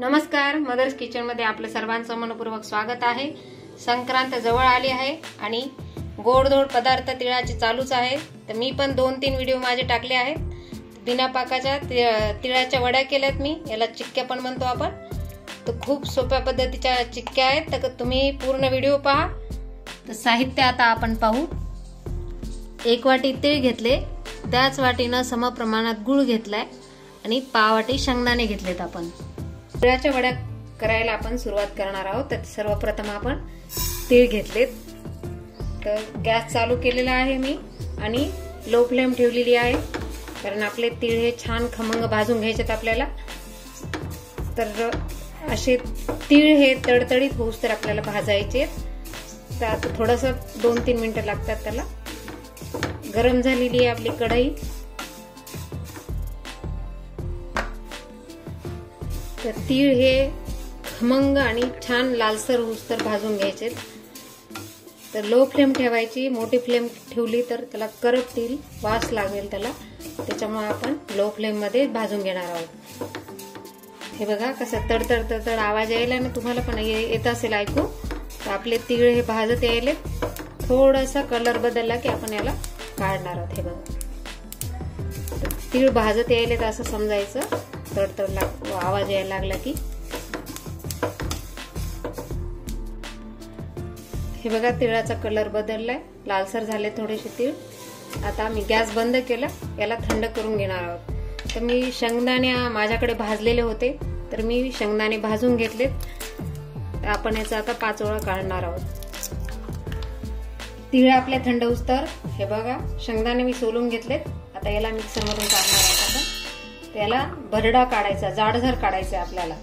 नमस्कार, mother's kitchen मध्ये आपलं सर्वांचं मनपूर्वक स्वागत आहे। संक्रांत जवळ आली आहे आणि गोडधोड पदार्थ तिळाचे चालूच आहे। तर मी पण 2-3 व्हिडिओ माझे टाकले आहेत। बिना पाकाच्या तिळाच्या वड्या केल्यात मी, याला चिक्क्या पण म्हणतो आपण। तर खूप सोप्या पद्धतीच्या चिक्क्या आहेत, तर तुम्ही पूर्ण व्हिडिओ पहा। तर साहित्य आता आपण पाहू। 1 वाटी तीळ घेतले, त्याच वाटीने सम प्रमाणात गुळ घेतलाय आणि पाव वाटी शेंगदाणे घेतलेत आपण। तिळाच्या वड्या करायला आपण सुरुवात करणार आहोत। तर सर्वप्रथम आपण तीळ घेतलेत। तर गॅस चालू केलेला आहे मी आणि लो फ्लेम ठेवलेली आहे, कारण आपले तीळ हे छान खमंग भाजून घ्यायचेत आपल्याला। तर असे तीळ हे तडतडीत होऊस तर आपल्याला भाजायचे। तर आता थोडंसं 2-3 मिनिटं लागतात त्याला। गरम झालेली आहे आपली कढई। तर तीळ हे खमंग आणि छान लालसर होऊस्तर भाजून घ्यायचे। तर लो फ्लेम ठेवायची, मोठी फ्लेम ठेवली तर त्याला करपतील, वास लागेल त्याला। त्याच्यामुळे आपण लो फ्लेम मध्ये भाजून घेणार आहोत। हे बघा कसं तडतड तडतड आवाज यायला ना, तुम्हाला पण येत असेल ऐकू। तर आपले तीळ हे भाजत यायले, थोडासा कलर बदलला की आपण याला काढणार आहोत। हे बघा तीळ भाजत यायले तर असं समजायचं, तडतड आवाज यायला लागला की। हे बघा तिळाचा कलर बदललाय, लालसर झाले थोडेसे तीळ। आता मी गॅस बंद केला, याला थंड करून घेणार आहोत। तर मी शेंगदाणे माझ्याकडे भाजलेले होते, तर मी शेंगदाणे भाजून घेतलेत। आपण याचा आता पाचोळा काढणार आहोत। तीळ आपले थंड होऊस्तर हे बघा शेंगदाणे मी सोलून घेतलेत। आता याला मिक्सर मधून काढणार आहोत आपण। त्याला भरडा काढायचा, जाडसर काढायचा आपल्याला।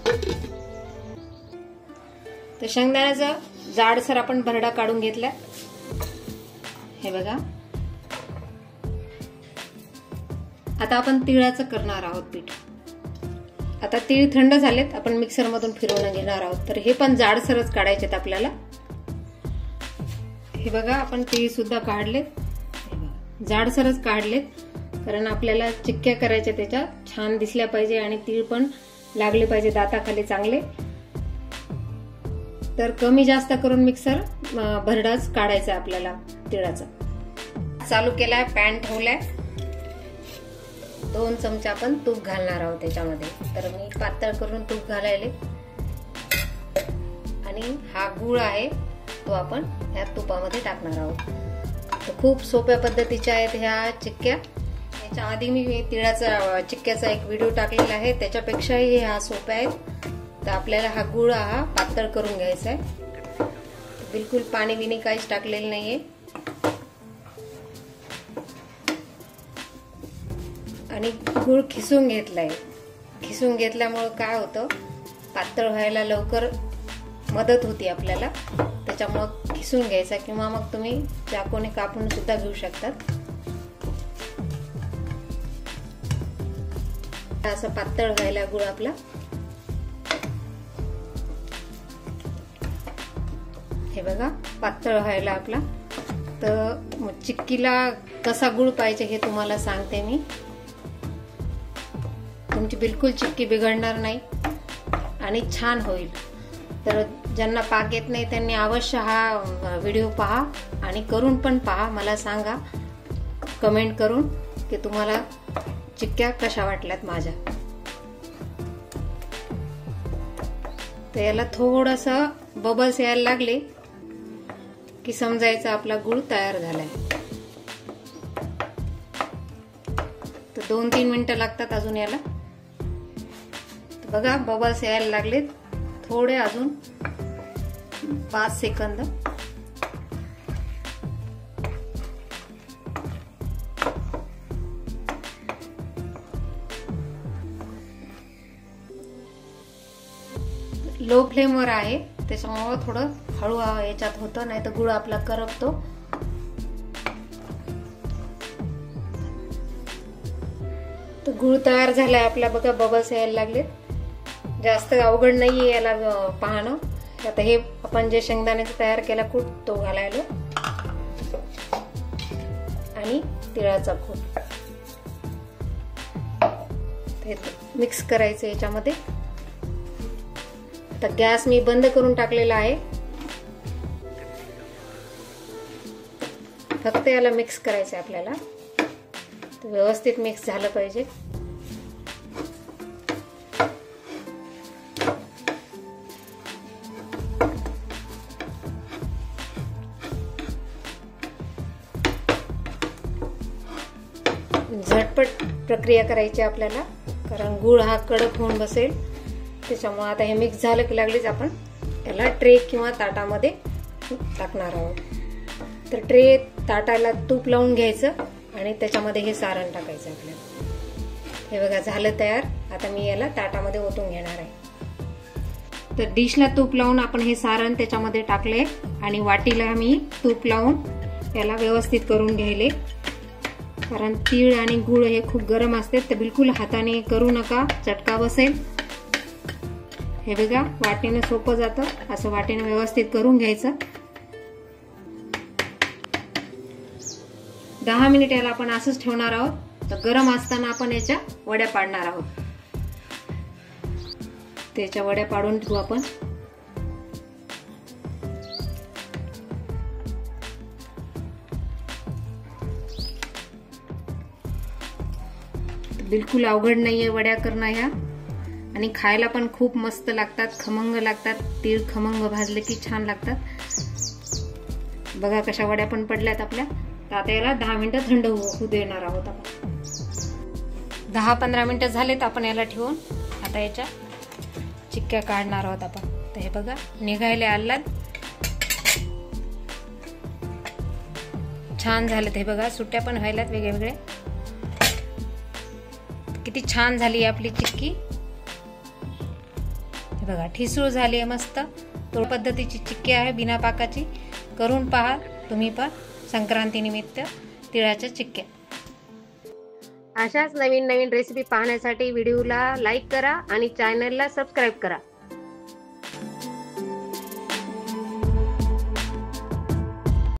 तर शेंगदाण्याचा जाडसर आपण भरडा काढून घेतला। हे बघा आता आपण तिळाचं करणार आहोत पीठ। आता तीळ थंड झालेत, आपण मिक्सर मधून फिरवून घेणार आहोत। तर हे पण जाडसरच काढायचेत आपल्याला। हे बघा आपण तीळ सुद्धा काढलेत, जाडसरच काढलेत, कारण आपल्याला चिक्क्या करायच्या त्याच्या छान दिसल्या पाहिजे आणि तीळ पण लागले पाहिजे दाताखाली चांगले। तर कमी जास्त करून मिक्सर भरडाच काढायचा आपल्याला तिळाचा। चालू केलाय, पॅन ठेवलाय, 2 चमचे आपण तूप घालणार आहोत त्याच्यामध्ये। तर मी पातळ करून तूप घालायले आणि हा गुळ आहे तो आपण ह्या तुपामध्ये टाकणार आहोत। तर खूप सोप्या पद्धतीच्या आहेत ह्या चिक्क्या। याच्या आधी मी तिळाचा चिक्क्याचा एक व्हिडिओ टाकलेला आहे, त्याच्यापेक्षाही ह्या सोप्या आहेत। तर आपल्याला हा गुळ हा पातळ करून घ्यायचा आहे, बिलकुल पाणी बिनी काहीच टाकलेलं नाहीये। आणि गुळ खिसून घेतलाय। खिसून घेतल्यामुळे काय होतं, पातळ व्हायला लवकर मदत होती आपल्याला। त्याच्यामुळे खिसून घ्यायचा, किंवा मग तुम्ही चाकूने कापून सुद्धा घेऊ शकतात। असं पातळ व्हायला गुळ आपला। हे बघा पातळ व्हायला आपला। तर चिक्कीला कसा गुळ पाहिजे हे तुम्हाला सांगते मी। तुमची बिलकुल चिक्की बिघडणार नाही आणि छान होईल। तर ज्यांना पाक येत नाही त्यांनी अवश्य हा व्हिडिओ पहा आणि करून पण पहा। मला सांगा कमेंट करून की तुम्हाला चिक्क्या कशा वाटल्यात माझ्या। तर याला थोडंसं बबल्स यायला लागले की समजायचं आपला गुळ तयार झालाय। तर 2-3 मिनिटं लागतात अजून याला। बघा बबल्स यायला लागलेत, थोडे अजून 5 सेकंद। लो फ्लेम वर आहे, त्याच्यामुळे थोडं हळू याच्यात होतं, नाही तर गुळ आपला करपतो। तर गुळ तयार झालाय आपला, बघा बबल्स यायला लागलेत। जास्त अवघड नाहीये याला पाहणं। आता हे आपण जे शेंगदाण्याचं तयार केला कूट तो घालायला आणि तिळाचा कूट मिक्स करायचं याच्यामध्ये। तर गॅस मी बंद करून टाकलेला आहे. फक्त याला मिक्स करायचं आहे आपल्याला. तर व्यवस्थित मिक्स झालं पाहिजे. झटपट प्रक्रिया करायची आपल्याला, कारण गूळ हा कडक होऊन बसेल. त्याच्यामुळे आता हे मिक्स झालं की लागलीच आपण याला ट्रे किंवा ताटामध्ये टाकणार आहोत. तर ट्रे ताटाला तूप लावून घ्यायचं आणि त्याच्यामध्ये हे सारण टाकायचं आपल्याला. हे बघा झालं तयार. आता मी याला ताटामध्ये ओतून घेणार आहे. तर डिशला तूप लावून आपण हे सारण त्याच्यामध्ये टाकले आणि वाटीला मी तूप लावून याला व्यवस्थित करून घ्यायले. कारण तीळ आणि गूळ हे खूप गरम असते, तर बिलकुल हाताने करू नका, चटका बसेल. हे बघा वाटीने सोपं जातं. असं वाटीने व्यवस्थित करून घ्यायचं. 10 मिनिट याला आपण असंच ठेवणार आहोत. तर गरम असताना आपण याच्या वड्या पाडणार आहोत. त्याच्या वड्या पाडून ठेवू आपण. बिलकुल अवघड नाहीये वड्या करणं ह्या, आणि खायला पण खूप मस्त लागतात, खमंग लागतात. तीळ खमंग भाजले की छान लागतात. बघा कशा वड्या पण पडल्यात आपल्या. तर आता याला 10 मिनिटं थंड होऊ देणार आहोत आपण. 10-15 मिनिटं झालेत आपण याला ठेवून. आता याच्या चिक्क्या काढणार आहोत आपण. तर हे बघा निघायला आलात, छान झालेत. हे बघा सुट्ट्या पण व्हायलात वेगवेगळे. किती छान झाली आपली चिक्की. हे बघा ठिसूळ झाली आहे मस्त. तो पद्धतीची चिक्की आहे बिना पाकाची. करून पहा तुम्ही पण संक्रांती निमित्त तिळाच्या चिक्क्या. अशाच नवीन नवीन रेसिपी पाहण्यासाठी व्हिडिओला लाईक करा आणि चॅनलला सबस्क्राईब करा.